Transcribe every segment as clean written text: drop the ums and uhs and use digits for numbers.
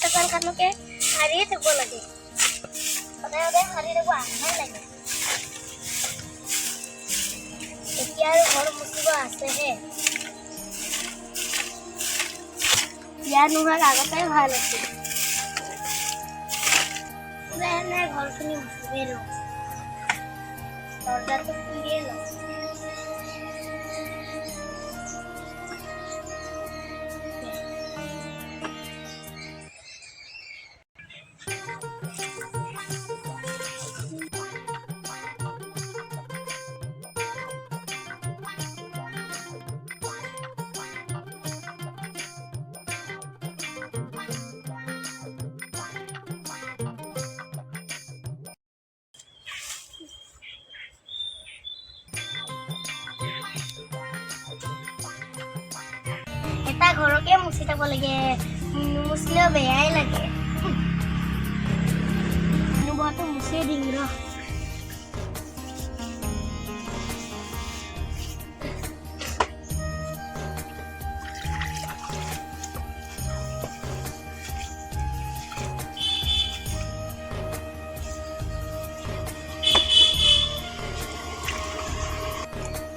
सकाल खानो के हारिए थको लगे सदाय सदाय हारि थको आहाय लगे এতিয়া আৰু ঘৰ মুচিব আছেহে ইয়াৰ নোহোৱাৰ আগতে ভাল আছিল পুৰা ঘৰখিনি মুচিবই লওঁ দৰজাটো খুলিয়ে লওঁ এটা ঘৰকে মুচি থাক লাগে মুচিলেও বেয়াই লাগে অনুভৱটো মুচি দিম ৰ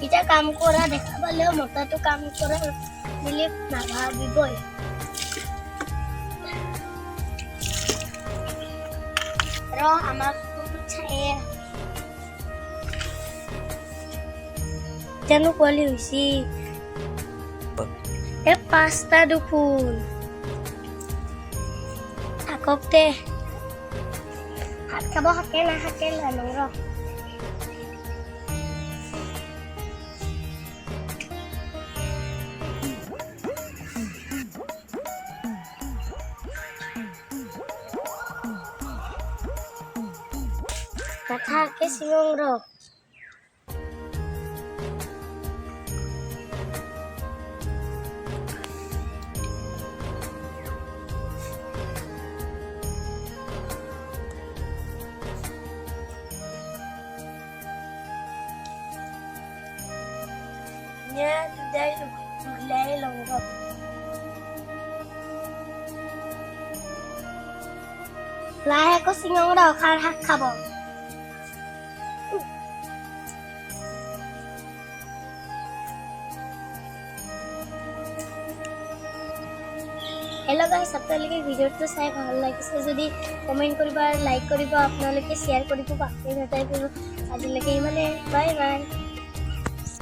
এটা কাম কৰা দেখা পালেও মতাটো কাম কৰা বুলি নাভাবিবই ৰ আমাক চায়ে জানো কোৱালি হৈছি এ পাঁচটা দেখোন থাকক দে ভাত খাব হাকে নাহাকে জানো ৰ Kata ke sinong ro. Nya today lay long ro. Lai ko sinong ro khar hak khabo. Hello guys আপোনালোকে ভিডিওটো চাই ভাল লাগিছে যদি কমেন্ট কৰিবা লাইক কৰিবা আপোনালোকে শেয়াৰ কৰিব পাহৰি নাথাকিব আজিলৈকে ইমানে বাই বাই